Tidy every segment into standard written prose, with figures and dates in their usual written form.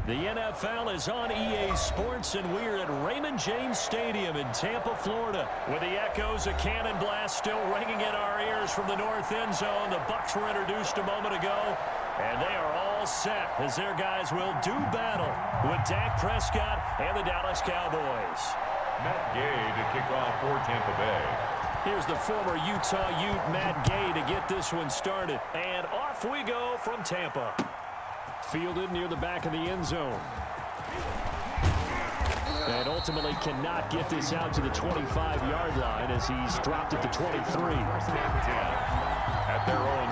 The NFL is on EA Sports, and we're at Raymond James Stadium in Tampa, Florida. With the echoes of cannon blast still ringing in our ears from the north end zone, the Bucs were introduced a moment ago, and they are all set as their guys will do battle with Dak Prescott and the Dallas Cowboys. Matt Gay to kick off for Tampa Bay. Here's the former Utah Ute, Matt Gay, to get this one started. And off we go from Tampa. Fielded near the back of the end zone. And ultimately cannot get this out to the 25-yard line as he's dropped at the 23. At their own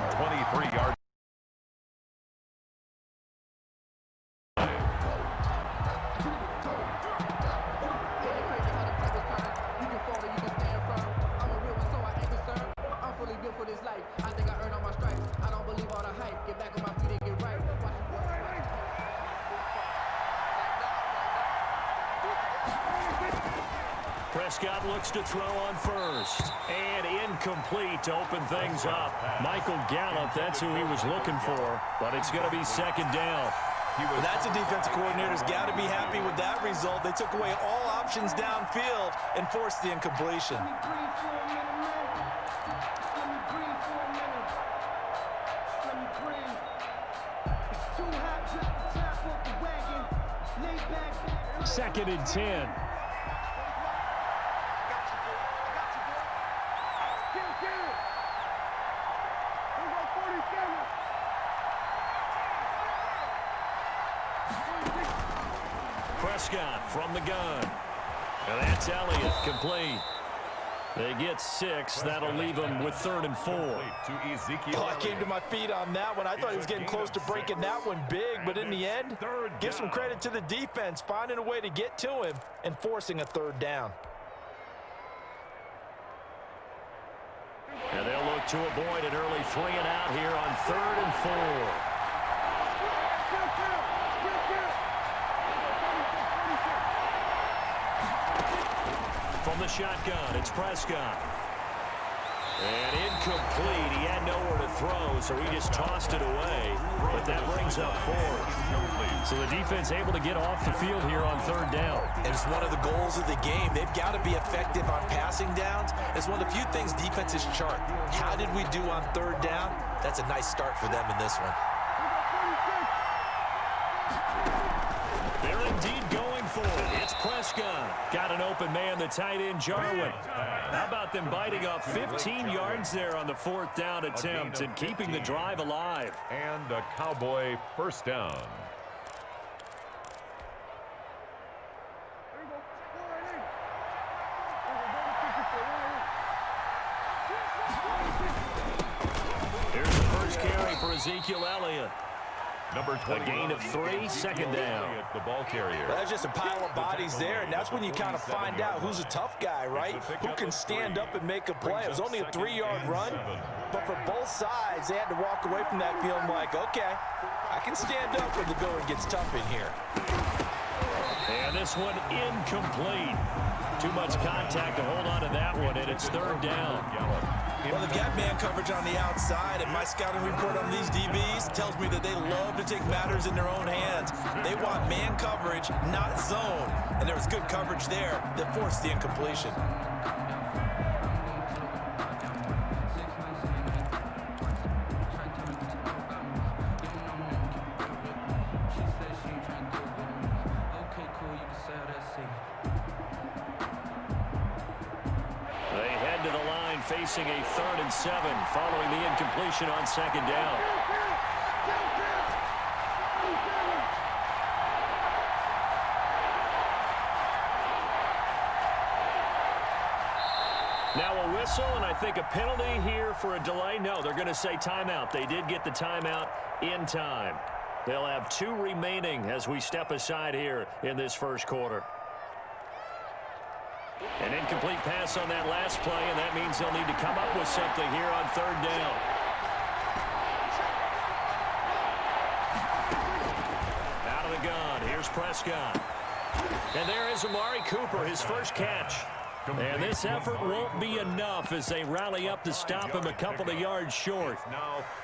23-yard. Prescott looks to throw on first. And incomplete to open things up. Michael Gallup, that's who he was looking for. But it's going to be second down. Well, that's a defensive coordinator's got to be happy with that result. They took away all options downfield and forced the incompletion. Second and 10. Prescott from the gun. And that's Elliott, complete. They get 6. That'll leave them with 3rd and 4. I came to my feet on that one. I thought he was getting close to breaking that one big, but in the end, give some credit to the defense, finding a way to get to him and forcing a 3rd down. And they'll look to avoid an early 3 and out here on 3rd and 4. From the shotgun, it's Prescott. And incomplete. He had nowhere to throw, so he just tossed it away. But that brings up 4th. So the defense able to get off the field here on 3rd down. And it's one of the goals of the game. They've got to be effective on passing downs. It's one of the few things defenses chart. How did we do on 3rd down? That's a nice start for them in this one. They're indeed going for it. It's Prescott. Got an open man, the tight end, Jarwin. How about them biting off 15 yards there on the 4th down attempt and keeping the drive alive? And a Cowboy first down. Here's the first carry for Ezekiel Elliott. Number 20, a gain of 3, second down. The ball carrier. That's just a pile of bodies there, and that's when you kind of find out who's a tough guy, right? Who can stand up and make a play. It was only a 3-yard run, but for both sides, they had to walk away from that feeling like, okay, I can stand up when the going gets tough in here. And this one incomplete. Too much contact to hold on to that one, and it's 3rd down. Well, they've got man coverage on the outside, and my scouting report on these DBs tells me that they love to take matters in their own hands. They want man coverage, not zone. And there was good coverage there that forced the incompletion. Facing a 3rd and 7 following the incompletion on 2nd down. Now a whistle and I think a penalty here for a delay. No, they're going to say timeout. They did get the timeout in time. They'll have 2 remaining as we step aside here in this first quarter. An incomplete pass on that last play, and that means they'll need to come up with something here on 3rd down. Out of the gun, here's Prescott. And there is Amari Cooper, his first catch. And this effort won't be enough as they rally up to stop him a couple of yards short.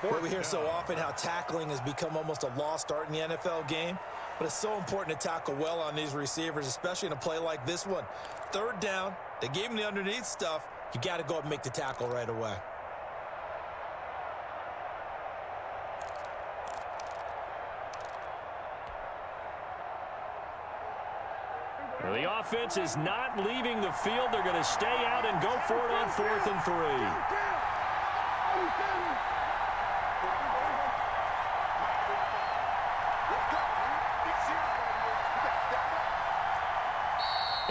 Well, we hear so often how tackling has become almost a lost art in the NFL game, but it's so important to tackle well on these receivers, especially in a play like this one. Third down, they gave him the underneath stuff. You got to go up and make the tackle right away. Well, the offense is not leaving the field. They're going to stay out and go for it on 4th and 3.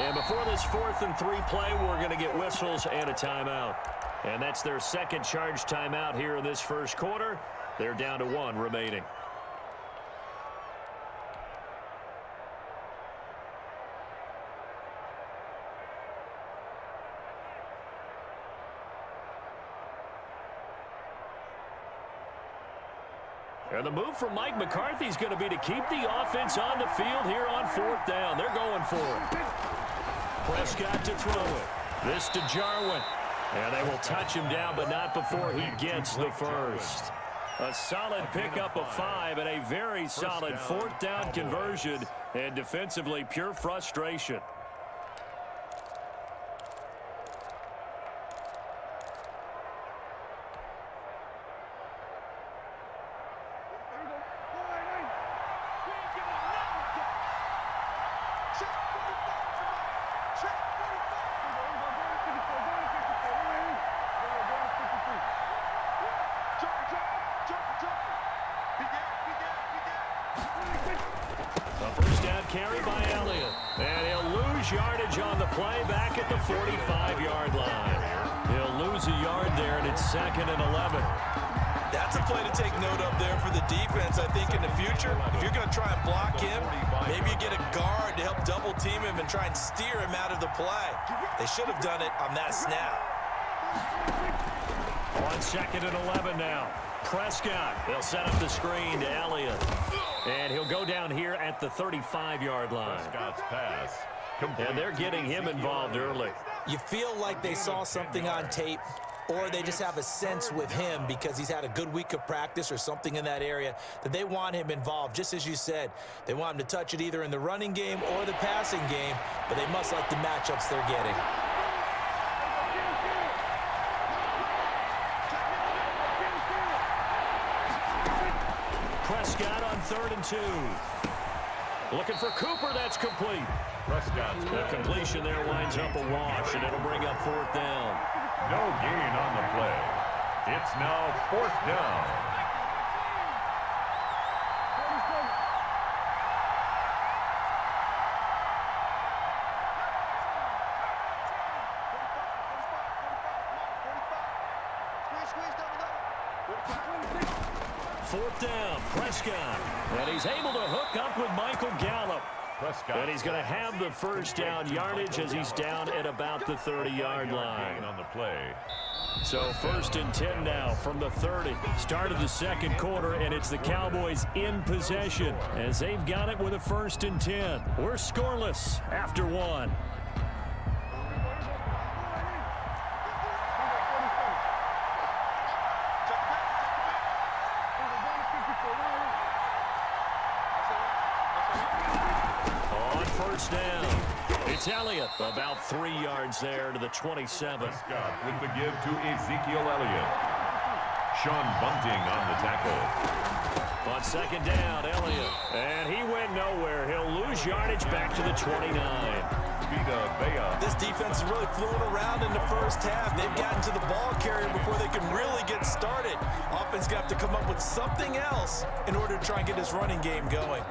And before this 4th and 3 play, we're going to get whistles and a timeout. And that's their second charge timeout here in this first quarter. They're down to 1 remaining. And the move from Mike McCarthy is going to be to keep the offense on the field here on 4th down. They're going for it. Prescott to throw it. This to Jarwin. And they will touch him down, but not before he gets the first. A solid pickup of 5 and a very solid 4th down conversion. And defensively, pure frustration. Carry by Elliott. And he'll lose yardage on the play back at the 45-yard line. He'll lose a yard there, and it's 2nd and 11. That's a play to take note of there for the defense, I think, in the future. If you're going to try and block him, maybe you get a guard to help double-team him and try and steer him out of the play. They should have done it on that snap. On 2nd and 11 now. Prescott. They'll set up the screen to Elliott. And he'll go down here at the 35-yard line. Prescott's pass. And they're getting him involved early. You feel like they saw something on tape, or they just have a sense with him because he's had a good week of practice or something in that area that they want him involved. Just as you said, they want him to touch it either in the running game or the passing game, but they must like the matchups they're getting. Prescott on 3rd and 2. Looking for Cooper. That's complete. Prescott's The completion there winds up a wash, and it'll bring up 4th down. No gain on the play. It's now 4th down. Fourth down, Prescott. And he's able to hook up with Michael Gallup. Prescott. And he's going to have the first down yardage as he's down at about the 30-yard line. On the play. So 1st and 10 now from the 30. Start of the second quarter, and it's the Cowboys in possession as they've got it with a 1st and 10. We're scoreless after 1. Down. It's Elliott, about 3 yards there to the 27. Prescott with the give to Ezekiel Elliott. Sean Bunting on the tackle. On 2nd down, Elliott. And he went nowhere. He'll lose yardage back to the 29. This defense is really flown around in the first half. They've gotten to the ball carrier before they can really get started. Offense going to have to come up with something else in order to try and get this running game going.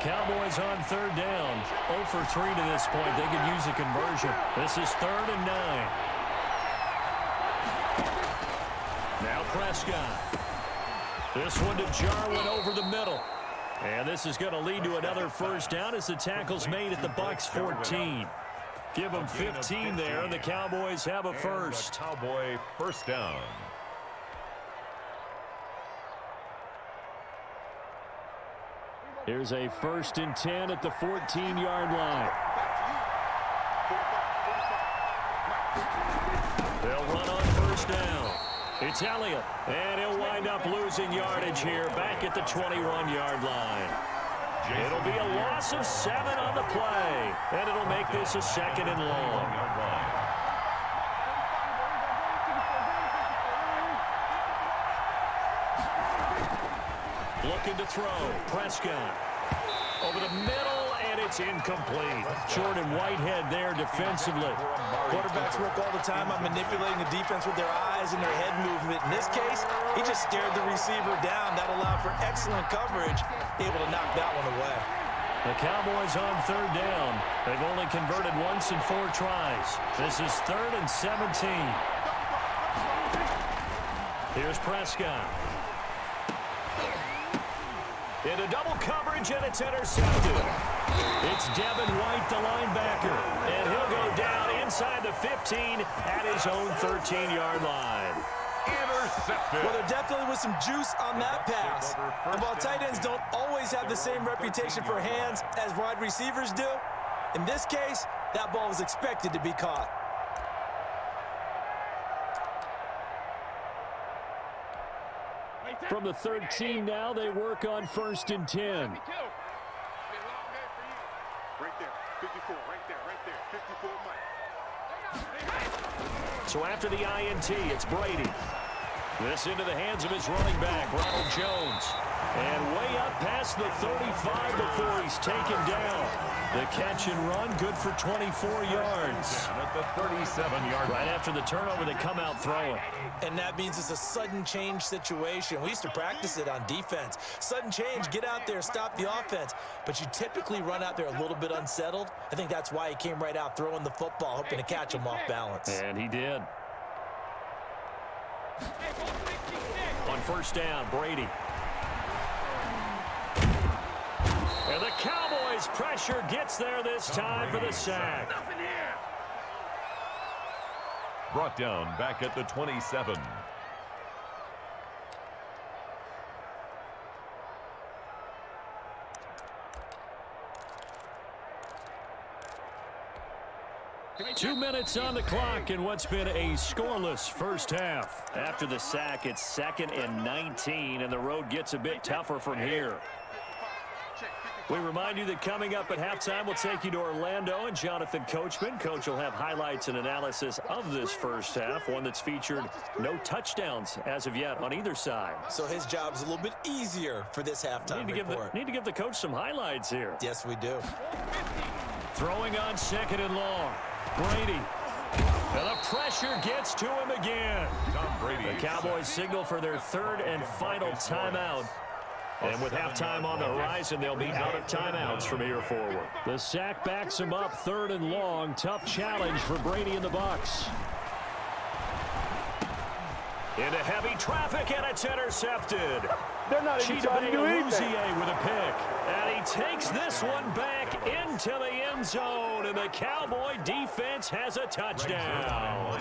Cowboys on 3rd down. 0 for 3 to this point. They could use a conversion. This is 3rd and 9. Now Prescott. This one to Jarwin over the middle. And this is going to lead to another first down as the tackle's made at the Bucs 14. Give them 15 there, and the Cowboys have a first. Cowboy first down. Here's a 1st and 10 at the 14-yard line. They'll run on first down. It's Elliott, and he'll wind up losing yardage here back at the 21-yard line. It'll be a loss of 7 on the play, and it'll make this a 2nd and long. Looking to throw. Prescott. Over the middle, and it's incomplete. Jordan Whitehead there defensively. Quarterbacks work all the time on manipulating the defense with their eyes and their head movement. In this case, he just stared the receiver down. That allowed for excellent coverage, able to knock that one away. The Cowboys on 3rd down. They've only converted once in 4 tries. This is 3rd and 17. Here's Prescott. Into double coverage, and it's intercepted. It's Devin White, the linebacker, and he'll go down inside the 15 at his own 13-yard line. Intercepted. Well, there definitely was some juice on that pass. And while tight ends don't always have the same reputation for hands as wide receivers do, in this case, that ball was expected to be caught. From the 13 now, they work on 1st and 10. Right there, 54, right there, 54, Mike. So after the INT, it's Brady. This into the hands of his running back, Ronald Jones. And way up past the 35 before he's taken down. The catch and run, good for 24 yards. At the 37-yard Right after the turnover, they come out throwing. And that means it's a sudden change situation. We used to practice it on defense. Sudden change, get out there, stop the offense. But you typically run out there a little bit unsettled. I think that's why he came right out throwing the football, hoping to catch him off balance. And he did. On 1st down, Brady. And the Cowboys' pressure gets there this time for the sack. Brought down back at the 27. Two minutes on the clock in what's been a scoreless first half. After the sack, it's 2nd and 19, and the road gets a bit tougher from here. We remind you that coming up at halftime, we'll take you to Orlando and Jonathan Coachman. Coach will have highlights and analysis of this first half, one that's featured no touchdowns as of yet on either side. So his job's a little bit easier for this halftime report. Need to give the coach some highlights here. Yes, we do. Throwing on 2nd and long. Brady. And the pressure gets to him again. Tom Brady. The Cowboys signal for their 3rd and final timeout. And with halftime on the horizon, they'll be out of timeouts from here forward. The sack backs him up 3rd and long. Tough challenge for Brady and the Bucs. Into heavy traffic, and it's intercepted. They're not even trying to do anything. With a pick. And he takes this one back into the end zone, and the Cowboy defense has a touchdown.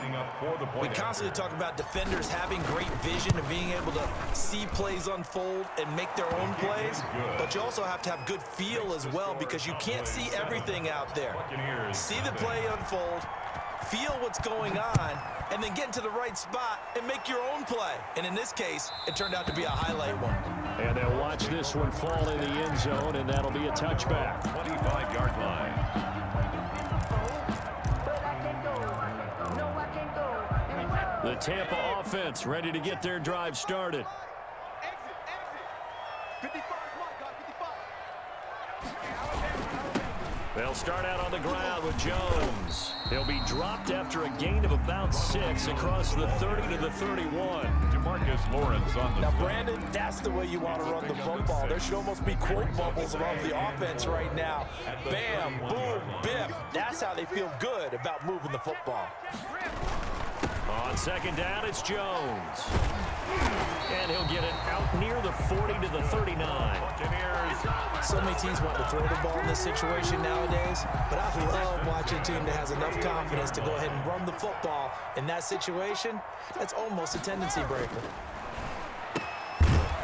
We constantly talk about defenders having great vision and being able to see plays unfold and make their own plays, but you also have to have good feel as well because you can't see everything out there. See the play unfold, feel what's going on, and then get into the right spot and make your own play. And in this case, it turned out to be a highlight one. And they'll watch this one fall in the end zone, and that'll be a touchback. 25-yard line. The Tampa offense ready to get their drive started. They'll start out on the ground with Jones. He'll be dropped after a gain of about 6 across the 30 to the 31. DeMarcus Lawrence on the Now, Brandon, that's the way you want to run the football. There should almost be quote bubbles above the offense right now. Bam, boom, biff. That's how they feel good about moving the football. On second down, it's Jones. And he'll get it out near the 40 to the 39. So many teams want to throw the ball in this situation nowadays, but I love watching a team that has enough confidence to go ahead and run the football in that situation. That's almost a tendency breaker.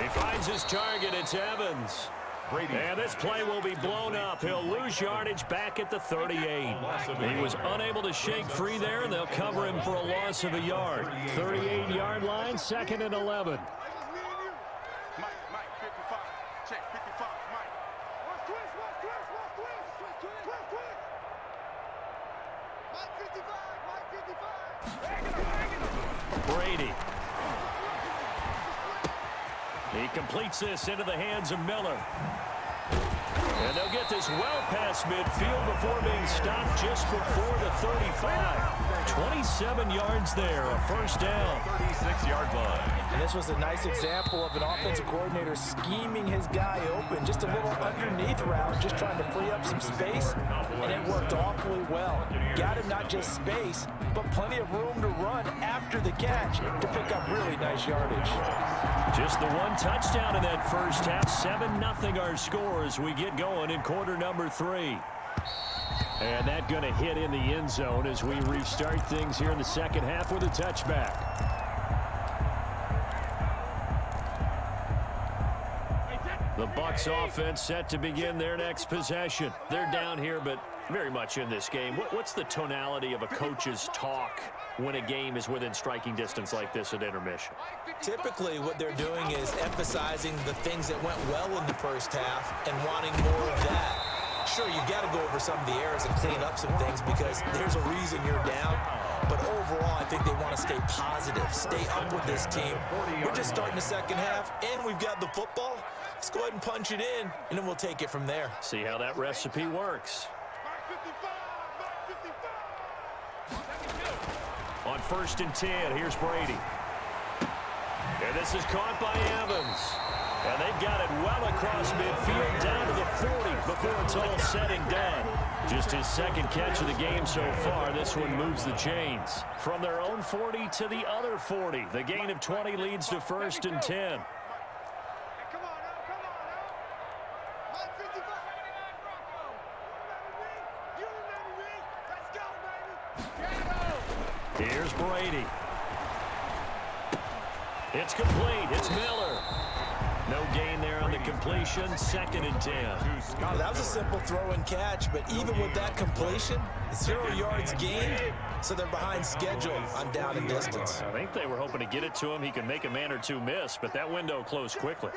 He finds his target. It's Evans. And this play will be blown up. He'll lose yardage back at the 38. He was unable to shake free there, and they'll cover him for a loss of a yard. 38-yard line, 2nd and 11. Mike, 55. Check, 55, Mike. Watch twist. Mike 55. Brady. He completes this into the hands of Miller. And they'll get this well past midfield before being stopped just before the 35. 27 yards there, a first down. 36-yard line. And this was a nice example of an offensive coordinator scheming his guy open. Just a little underneath route, just trying to free up some space, and it worked awfully well. Got him not just space, but plenty of room to run after the catch to pick up really nice yardage. Just the one touchdown in that first half. 7-0 our score as we get going in quarter number 3. And that going to hit in the end zone as we restart things here in the second half with a touchback. The Bucs offense set to begin their next possession. They're down here, but very much in this game. What's the tonality of a coach's talk when a game is within striking distance like this at intermission? Typically, what they're doing is emphasizing the things that went well in the first half and wanting more of that. Sure, you've got to go over some of the errors and clean up some things because there's a reason you're down. But overall, I think they want to stay positive, stay up with this team. We're just starting the second half, and we've got the football. Let's go ahead and punch it in, and then we'll take it from there. See how that recipe works. On 1st and 10, here's Brady. And this is caught by Evans. And they've got it well across midfield down to the 40 before it's all said and done. Just his second catch of the game so far. This one moves the chains. From their own 40 to the other 40. The gain of 20 leads to 1st and 10. Here's Brady. It's complete. It's Miller. No gain there on the completion. 2nd and 10. Oh, that was a simple throw and catch, but even with that completion, 0 yards gained, so they're behind schedule on down and distance. I think they were hoping to get it to him. He could make a man or two miss, but that window closed quickly.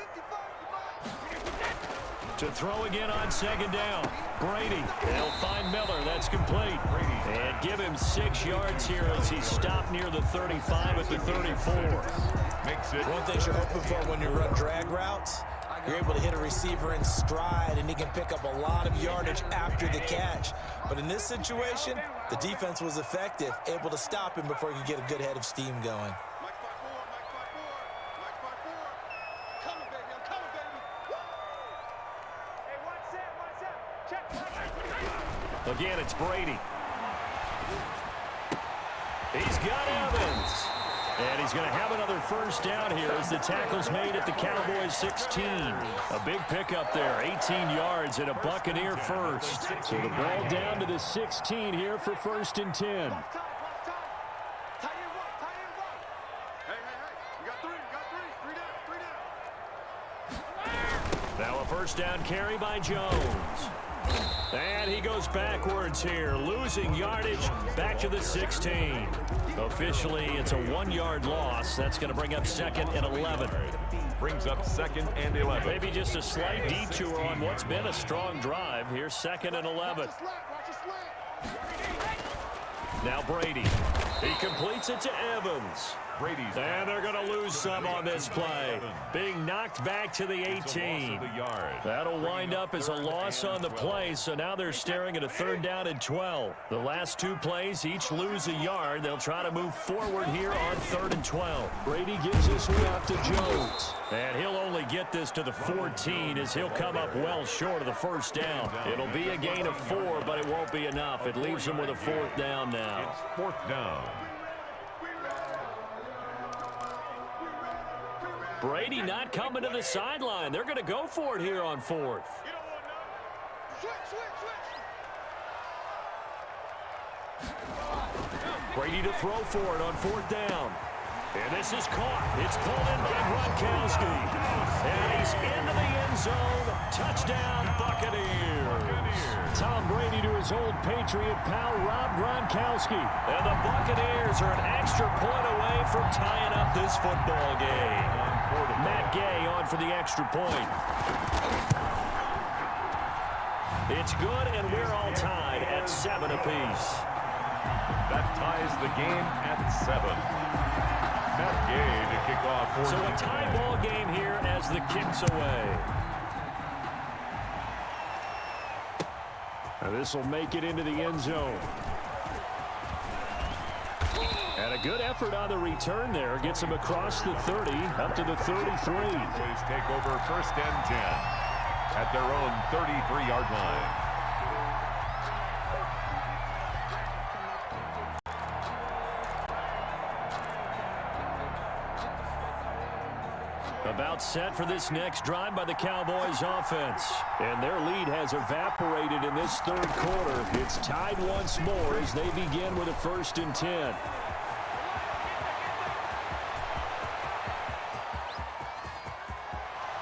To throw again on 2nd down. Brady. They'll find Miller. That's complete. And give him 6 yards here as he's stopped near the 35 at the 34. One thing you're hoping for when you run drag routes, you're able to hit a receiver in stride, and he can pick up a lot of yardage after the catch. But in this situation, the defense was effective, able to stop him before he could get a good head of steam going. Again, it's Brady. He's got Evans. And he's going to have another first down here as the tackle's made at the Cowboys 16. A big pickup there, 18 yards and a Buccaneer first. So the ball down to the 16 here for 1st and 10. Now a first down carry by Jones. And he goes backwards here, losing yardage back to the 16. Officially, it's a 1-yard loss. That's going to bring up 2nd and 11. Brings up 2nd and 11. Maybe just a slight detour on what's been a strong drive. Here's 2nd and 11. Now Brady. He completes it to Evans. Brady's and they're going to lose some on this play. Being knocked back to the 18. That'll wind up as a loss on the play, so now they're staring at a 3rd down and 12. The last 2 plays each lose a yard. They'll try to move forward here on 3rd and 12. Brady gives this one out to Jones. And he'll only get this to the 14 as he'll come up well short of the first down. It'll be a gain of 4, but it won't be enough. It leaves him with a 4th down now. It's 4th down. Brady not coming to the sideline. They're going to go for it here on fourth. Brady to throw for it on fourth down. And this is caught. It's pulled in by Gronkowski. And he's into the end zone. Touchdown, Buccaneers. Tom Brady to his old Patriot pal, Rob Gronkowski. And the Buccaneers are an extra point away from tying up this football game. Matt Gay on for the extra point. It's good, and we're all tied at 7 apiece. That ties the game at 7. Matt Gay to kick off. So a tie ball game here as the kick's away. Now this will make it into the end zone. And a good effort on the return there. Gets him across the 30, up to the 33. Boys take over first and 10 at their own 33-yard line. About set for this next drive by the Cowboys offense. And their lead has evaporated in this third quarter. It's tied once more as they begin with a 1st and 10.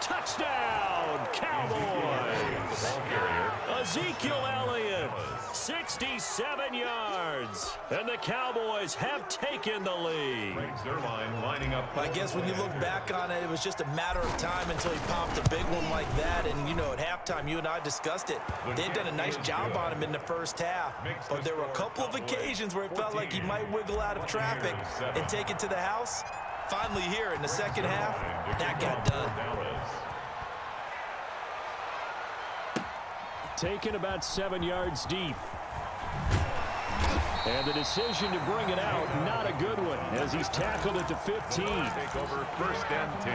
Touchdown, Cowboys! Ezekiel Elliott, 67 yards. And the Cowboys have taken the lead. Their line lining up. I guess when you look back on it, it was just a matter of time until he popped a big one like that. And, you know, at halftime, you and I discussed it. They'd done a nice job on him in the first half. But there were a couple of occasions where it felt like he might wiggle out of traffic and take it to the house. Finally here in the second half, that got done. Taken about 7 yards deep. And the decision to bring it out, not a good one, as he's tackled at the 15. Take over first and 10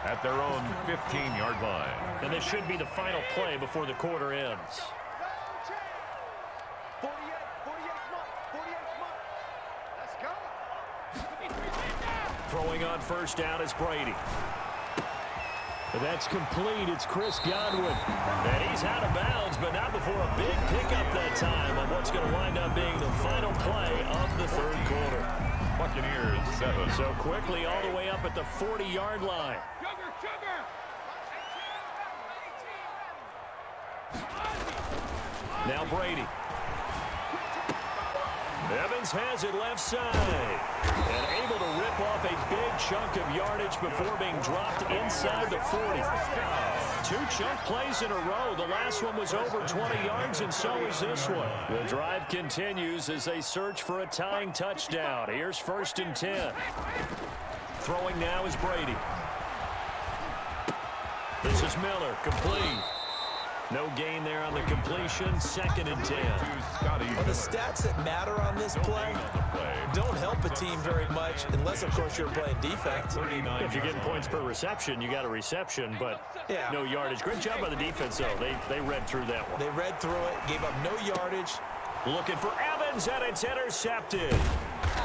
at their own 15-yard line. And this should be the final play before the quarter ends. 48 Let's go. Throwing on first down is Brady. That's complete. It's Chris Godwin. And he's out of bounds, but not before a big pickup that time on what's going to wind up being the final play of the third quarter. Buccaneers 7. So quickly all the way up at the 40-yard line. Now Brady. Evans has it left side. And able to rip off a big chunk of yardage before being dropped inside the 40. 2 chunk plays in a row. The last one was over 20 yards, and so is this one. The drive continues as they search for a tying touchdown. Here's 1st and 10. Throwing now is Brady. This is Miller, complete. No gain there on the completion. 2nd and 10. Well, the stats that matter on this play don't help a team very much unless, of course, you're playing defense. If you're getting points per reception, you got a reception, but no yardage. Great job by the defense, though. They read through that one. They read through it, gave up no yardage. Looking for Evans, and it's intercepted.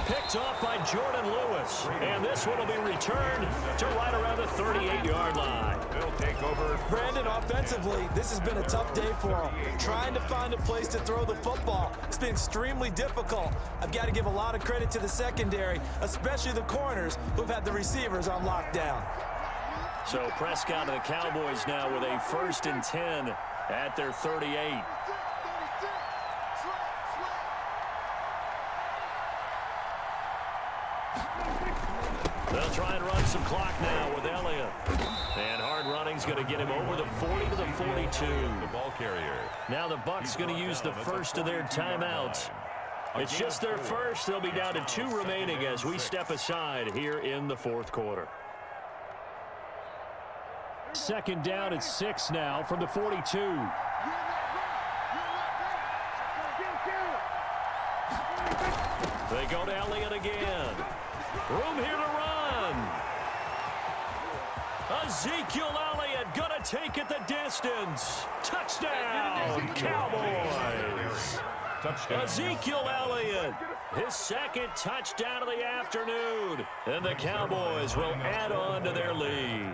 Picked off by Jordan Lewis. And this one will be returned to right around the 38-yard line. They'll take over. Brandon, offensively, this has been a tough day for him. Trying to find a place to throw the football. It's been extremely difficult. I've got to give a lot of credit to the secondary, especially the corners who've had the receivers on lockdown. So Prescott and the Cowboys now with a 1st and 10 at their 38. They'll try and run some clock now with Elliott. And hard running's going to get him over the 40 to the 42. The ball carrier. Now the Bucs going to use the first of their timeouts. It's just their first. They'll be down to 2 remaining as we step aside here in the 4th quarter. 2nd down at 6 now from the 42. They go to Elliott again. Room here to run. Ezekiel Elliott going to take it the distance. Touchdown, Cowboys. Touchdown. Ezekiel Elliott His second touchdown of the afternoon. And the Cowboys will add on to their lead.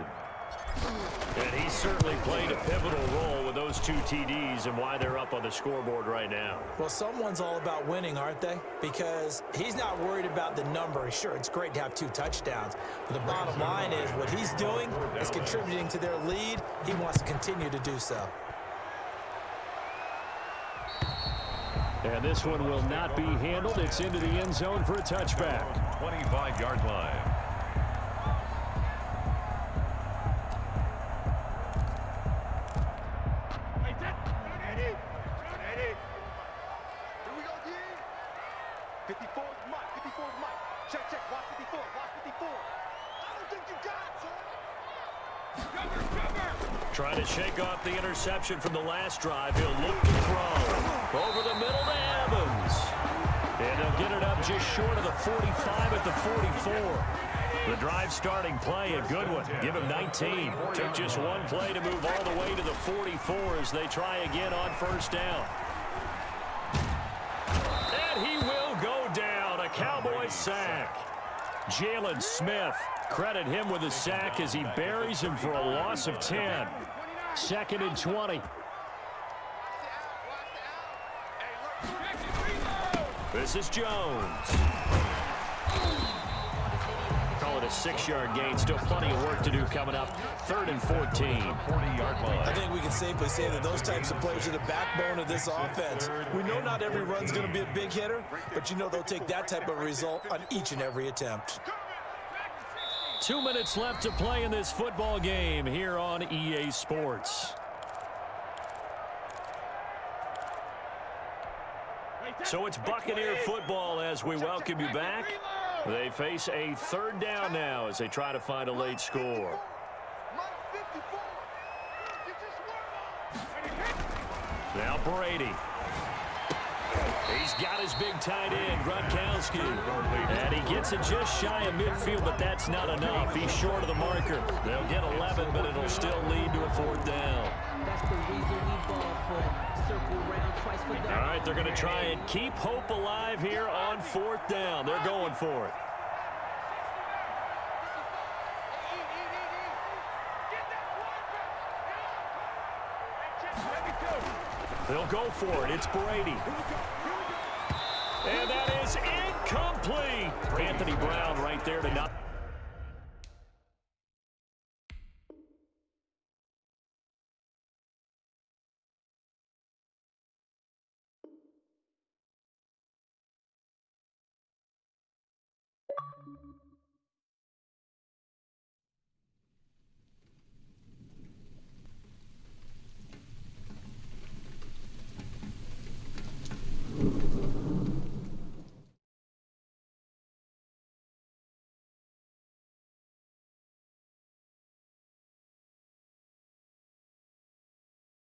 And he certainly played a pivotal role with those 2 TDs and why they're up on the scoreboard right now. Well, someone's all about winning, aren't they? Because he's not worried about the number. Sure, it's great to have 2 touchdowns. But the bottom line is what he's doing is contributing to their lead. He wants to continue to do so. And this one will not be handled. It's into the end zone for a touchback. 25-yard line. Trying to shake off the interception from the last drive. He'll look to throw. Over the middle to Evans. And he'll get it up just short of the 45 at the 44. The drive starting play, a good one. Give him 19. Took just one play to move all the way to the 44 as they try again on first down. And he will go down. A Cowboys sack. Jalen Smith, credit him with a sack as he buries him for a loss of 10. 2nd and 20. This is Jones. Call it a 6-yard gain. Still plenty of work to do coming up. 3rd and 14. 40-yard line. I think we can safely say that those types of plays are the backbone of this offense. We know not every run's going to be a big hitter, but you know they'll take that type of result on each and every attempt. 2 minutes left to play in this football game here on EA Sports. So it's Buccaneer football as we welcome you back. They face a 3rd down now as they try to find a late score. Now Brady. He's got his big tight end, Gronkowski. And he gets it just shy of midfield, but that's not enough. He's short of the marker. They'll get 11, but it'll still lead to a 4th down. That's the reason we ball for circle round twice for that. All right, they're going to try and keep hope alive here on 4th down. They're going for it. They'll go for it. It's Brady. And that is incomplete. Anthony Brown right there to knock.